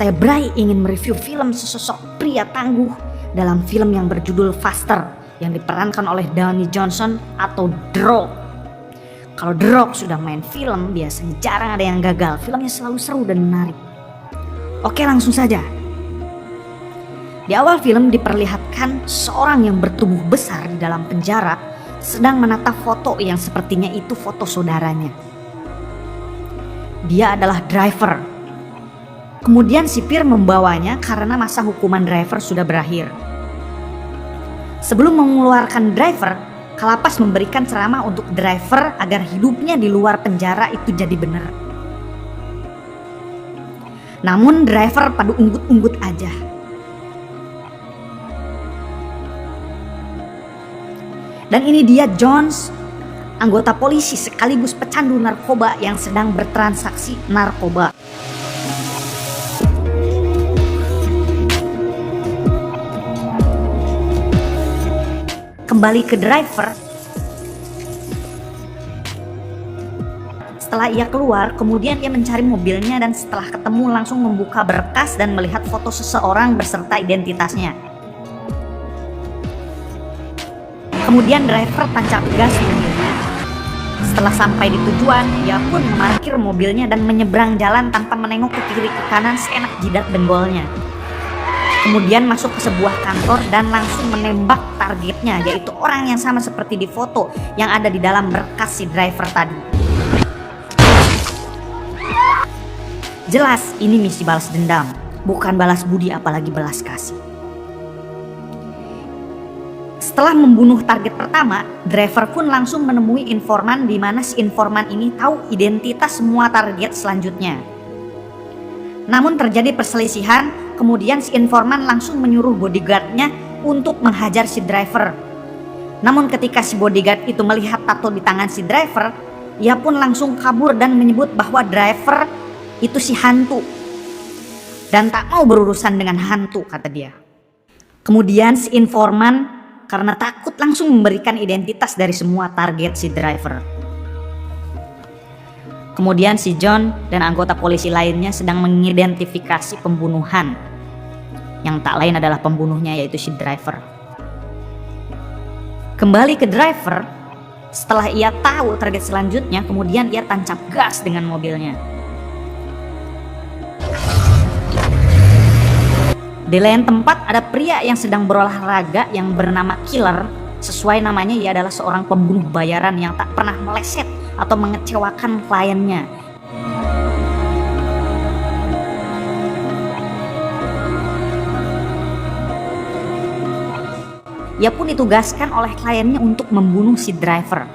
Saya Bray ingin mereview film sesosok pria tangguh dalam film yang berjudul Faster yang diperankan oleh Downey Johnson atau The Rock. Kalau The Rock sudah main film, biasanya jarang ada yang gagal. Filmnya selalu seru dan menarik. Oke, langsung saja. Di awal film diperlihatkan seorang yang bertubuh besar di dalam penjara sedang menatap foto yang sepertinya itu foto saudaranya. Dia adalah driver. Kemudian sipir membawanya karena masa hukuman driver sudah berakhir. Sebelum mengeluarkan driver, kalapas memberikan ceramah untuk driver agar hidupnya di luar penjara itu jadi benar. Namun driver pada unggut-unggut aja. Dan ini dia Jones, anggota polisi sekaligus pecandu narkoba yang sedang bertransaksi narkoba. Kembali ke driver. Setelah ia keluar, kemudian ia mencari mobilnya dan setelah ketemu langsung membuka berkas dan melihat foto seseorang beserta identitasnya. Kemudian driver tancap gas mobilnya. Setelah sampai di tujuan, ia pun memarkir mobilnya dan menyeberang jalan tanpa menengok ke kiri ke kanan seenak jidat dengkulnya. Kemudian masuk ke sebuah kantor dan langsung menembak targetnya, yaitu orang yang sama seperti di foto yang ada di dalam berkas si driver tadi. Jelas ini misi balas dendam, bukan balas budi apalagi balas kasih. Setelah membunuh target pertama, driver pun langsung menemui informan di mana si informan ini tahu identitas semua target selanjutnya. Namun terjadi perselisihan, kemudian si informan langsung menyuruh bodyguardnya untuk menghajar si driver. Namun ketika si bodyguard itu melihat tato di tangan si driver, ia pun langsung kabur dan menyebut bahwa driver itu si hantu. Dan tak mau berurusan dengan hantu, kata dia. Kemudian si informan karena takut langsung memberikan identitas dari semua target si driver. Kemudian si John dan anggota polisi lainnya sedang mengidentifikasi pembunuhan. Yang tak lain adalah pembunuhnya yaitu si driver. Kembali ke driver, setelah ia tahu target selanjutnya, kemudian ia tancap gas dengan mobilnya. Di lain tempat ada pria yang sedang berolahraga yang bernama Killer. Sesuai namanya, ia adalah seorang pembunuh bayaran yang tak pernah meleset atau mengecewakan kliennya. Ia pun ditugaskan oleh kliennya untuk membunuh si driver.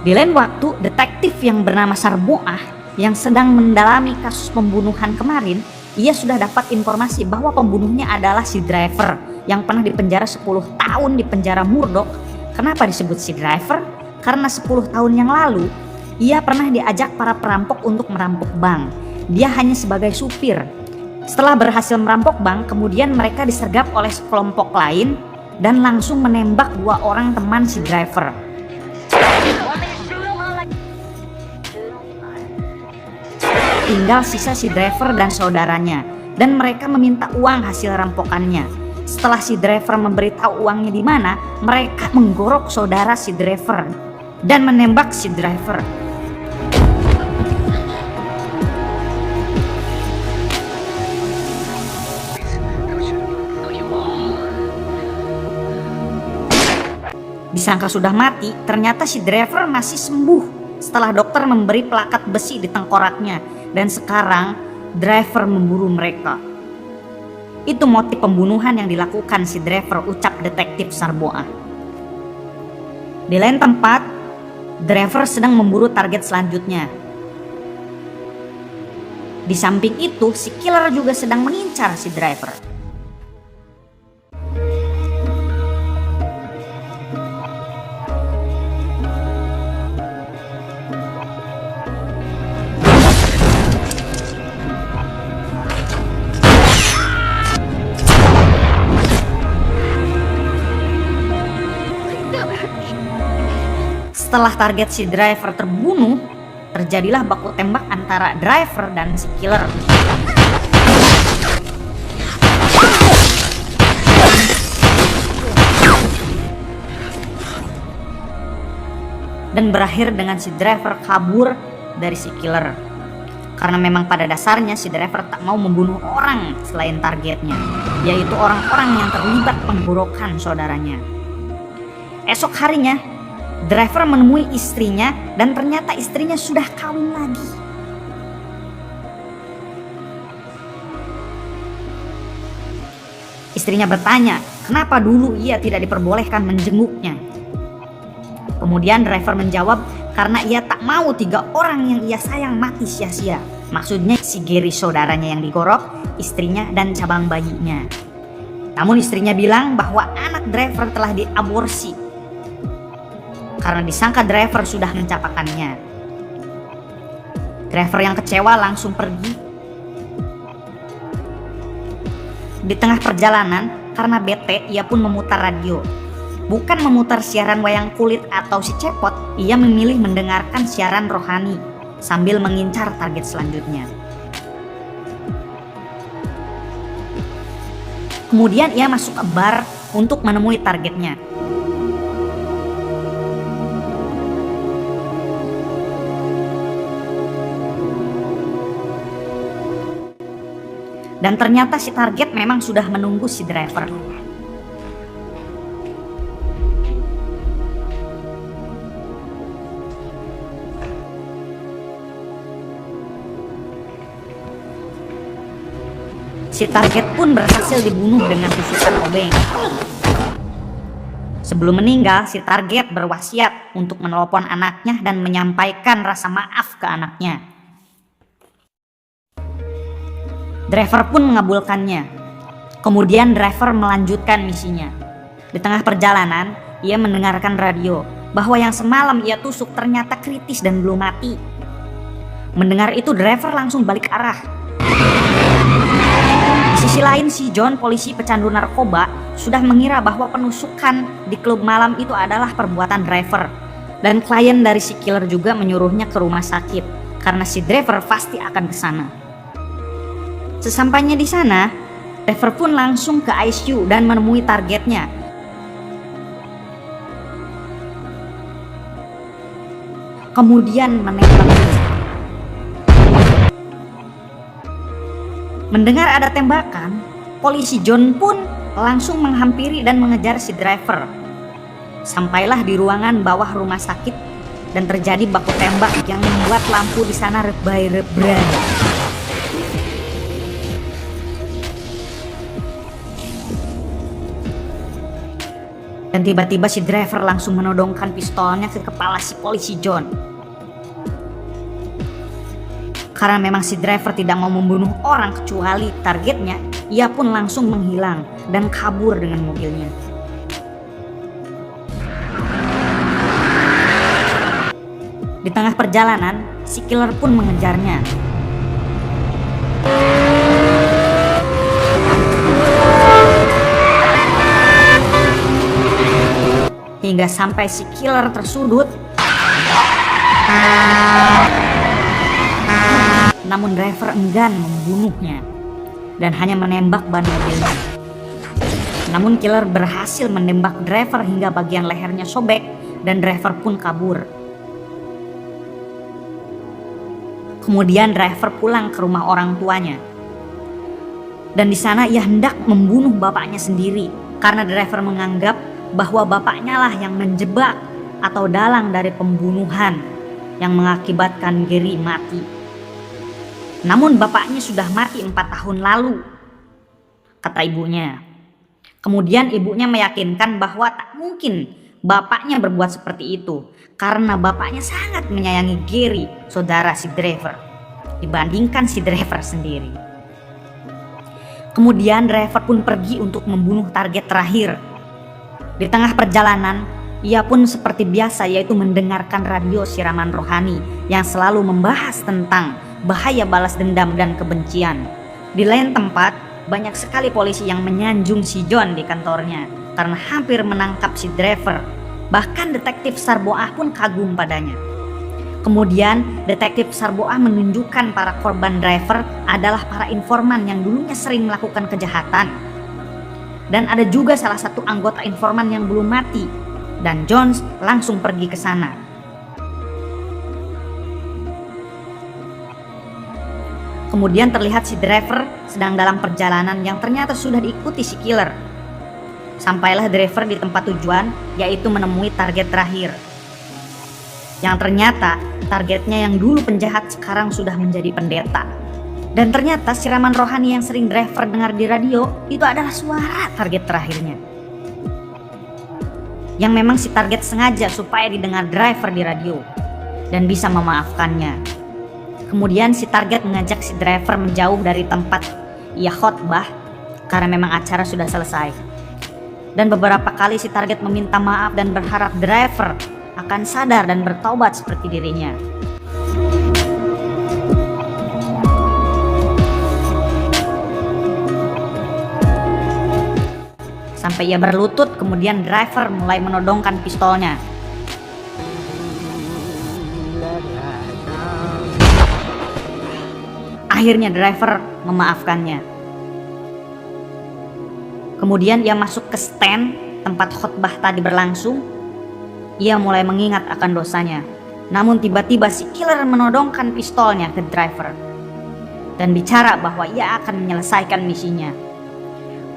Di lain waktu, detektif yang bernama Sarboah yang sedang mendalami kasus pembunuhan kemarin, ia sudah dapat informasi bahwa pembunuhnya adalah si driver yang pernah dipenjara 10 tahun di penjara Murdoch. Kenapa disebut si driver? Karena 10 tahun yang lalu ia pernah diajak para perampok untuk merampok bank. Dia hanya sebagai supir. Setelah berhasil merampok bank, kemudian mereka disergap oleh sekelompok lain dan langsung menembak 2 orang teman si driver. Tinggal sisa si driver dan saudaranya, dan mereka meminta uang hasil rampokannya. Setelah si driver memberitahu uangnya di mana, mereka menggorok saudara si driver dan menembak si driver. Disangka sudah mati, ternyata si driver masih sembuh setelah dokter memberi pelakat besi di tengkoraknya. Dan sekarang driver memburu mereka. Itu motif pembunuhan yang dilakukan si driver, ucap detektif Sarboah. Di lain tempat, driver sedang memburu target selanjutnya. Di samping itu, si killer juga sedang mengincar si driver. Setelah target si driver terbunuh, terjadilah baku tembak antara driver dan si killer. Dan berakhir dengan si driver kabur dari si killer. Karena memang pada dasarnya si driver tak mau membunuh orang selain targetnya, yaitu orang-orang yang terlibat penggorokan saudaranya. Esok harinya, driver menemui istrinya dan ternyata istrinya sudah kawin lagi. Istrinya bertanya, kenapa dulu ia tidak diperbolehkan menjenguknya. Kemudian driver menjawab, karena ia tak mau 3 orang yang ia sayang mati sia-sia. Maksudnya si Gary saudaranya yang digorok, istrinya dan cabang bayinya. Namun istrinya bilang bahwa anak driver telah diaborsi karena disangka driver sudah mencapakannya. Driver yang kecewa langsung pergi. Di tengah perjalanan, karena bete, ia pun memutar radio. Bukan memutar siaran wayang kulit atau si cepot, ia memilih mendengarkan siaran rohani sambil mengincar target selanjutnya. Kemudian ia masuk ke bar untuk menemui targetnya. Dan ternyata si target memang sudah menunggu si driver. Si target pun berhasil dibunuh dengan tusukan obeng. Sebelum meninggal, si target berwasiat untuk menelpon anaknya dan menyampaikan rasa maaf ke anaknya. Driver pun mengabulkannya. Kemudian driver melanjutkan misinya. Di tengah perjalanan, ia mendengarkan radio bahwa yang semalam ia tusuk ternyata kritis dan belum mati. Mendengar itu, driver langsung balik arah. Di sisi lain, si John, polisi pecandu narkoba, sudah mengira bahwa penusukan di klub malam itu adalah perbuatan driver. Dan klien dari si killer juga menyuruhnya ke rumah sakit karena si driver pasti akan ke sana. Sesampainya di sana, driver pun langsung ke ICU dan menemui targetnya. Kemudian menembaknya. Mendengar ada tembakan, polisi John pun langsung menghampiri dan mengejar si driver. Sampailah di ruangan bawah rumah sakit dan terjadi baku tembak yang membuat lampu di sana rebray-rebray. Dan tiba-tiba si driver langsung menodongkan pistolnya ke kepala si polisi John. Karena memang si driver tidak mau membunuh orang kecuali targetnya, ia pun langsung menghilang dan kabur dengan mobilnya. Di tengah perjalanan, si killer pun mengejarnya. Hingga sampai si killer tersudut. Namun driver enggan membunuhnya dan hanya menembak ban mobilnya. Namun killer berhasil menembak driver hingga bagian lehernya sobek dan driver pun kabur. Kemudian driver pulang ke rumah orang tuanya. Dan di sana ia hendak membunuh bapaknya sendiri karena driver menganggap bahwa bapaknya lah yang menjebak atau dalang dari pembunuhan yang mengakibatkan Gary mati. Namun bapaknya sudah mati 4 tahun lalu, kata ibunya. Kemudian ibunya meyakinkan bahwa tak mungkin bapaknya berbuat seperti itu karena bapaknya sangat menyayangi Gary, saudara si driver, dibandingkan si driver sendiri. Kemudian driver pun pergi untuk membunuh target terakhir. Di tengah perjalanan, ia pun seperti biasa yaitu mendengarkan radio siraman rohani yang selalu membahas tentang bahaya balas dendam dan kebencian. Di lain tempat, banyak sekali polisi yang menyanjung si John di kantornya karena hampir menangkap si driver Bahkan detektif Sarboah pun kagum padanya. Kemudian detektif Sarboah menunjukkan para korban driver adalah para informan yang dulunya sering melakukan kejahatan. Dan ada juga salah satu anggota informan yang belum mati, dan Jones langsung pergi ke sana. Kemudian terlihat si driver sedang dalam perjalanan yang ternyata sudah diikuti si killer. Sampailah driver di tempat tujuan, yaitu menemui target terakhir. Yang ternyata targetnya yang dulu penjahat sekarang sudah menjadi pendeta. Dan ternyata siraman rohani yang sering driver dengar di radio itu adalah suara target terakhirnya. Yang memang si target sengaja supaya didengar driver di radio dan bisa memaafkannya. Kemudian si target mengajak si driver menjauh dari tempat ia khotbah karena memang acara sudah selesai. Dan beberapa kali si target meminta maaf dan berharap driver akan sadar dan bertaubat seperti dirinya. Sampai ia berlutut, kemudian driver mulai menodongkan pistolnya. Akhirnya driver memaafkannya. Kemudian ia masuk ke stand tempat khotbah tadi berlangsung. Ia mulai mengingat akan dosanya. Namun tiba-tiba si killer menodongkan pistolnya ke driver dan bicara bahwa ia akan menyelesaikan misinya.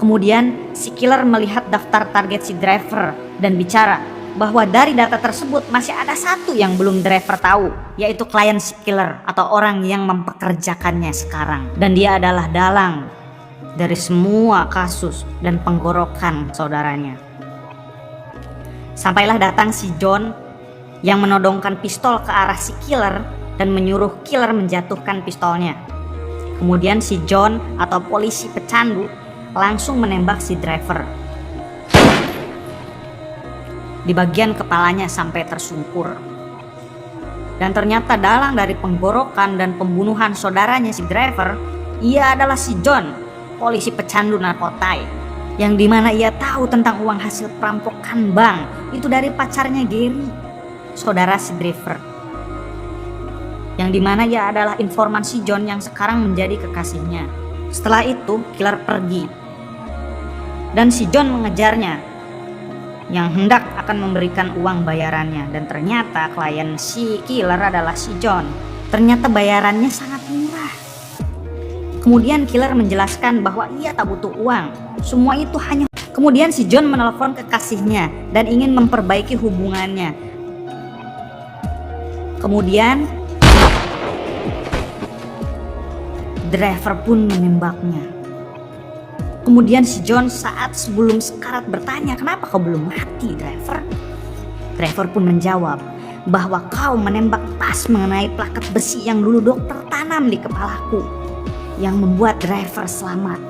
Kemudian si killer melihat daftar target si driver dan bicara bahwa dari data tersebut masih ada satu yang belum driver tahu, yaitu klien si killer atau orang yang mempekerjakannya sekarang. Dan dia adalah dalang dari semua kasus dan penggorokan saudaranya. Sampailah datang si John yang menodongkan pistol ke arah si killer dan menyuruh killer menjatuhkan pistolnya. Kemudian si John atau polisi pecandu langsung menembak si driver di bagian kepalanya sampai tersungkur. Dan ternyata dalang dari penggorokan dan pembunuhan saudaranya si driver, ia adalah si John, polisi pecandu narkotai, yang dimana ia tahu tentang uang hasil perampokan bank itu dari pacarnya Gary, saudara si driver, yang dimana ia adalah informan si John yang sekarang menjadi kekasihnya. Setelah itu killer pergi dan si John mengejarnya yang hendak akan memberikan uang bayarannya. Dan ternyata klien si killer adalah si John. Ternyata bayarannya sangat murah. Kemudian killer menjelaskan bahwa ia tak butuh uang. Semua itu hanya... Kemudian si John menelepon kekasihnya dan ingin memperbaiki hubungannya. Kemudian driver pun menembaknya. Kemudian si John saat sebelum sekarat bertanya, "Kenapa kau belum mati, driver?" Driver pun menjawab bahwa kau menembak pas mengenai plakat besi yang dulu dokter tanam di kepalaku, yang membuat driver selamat.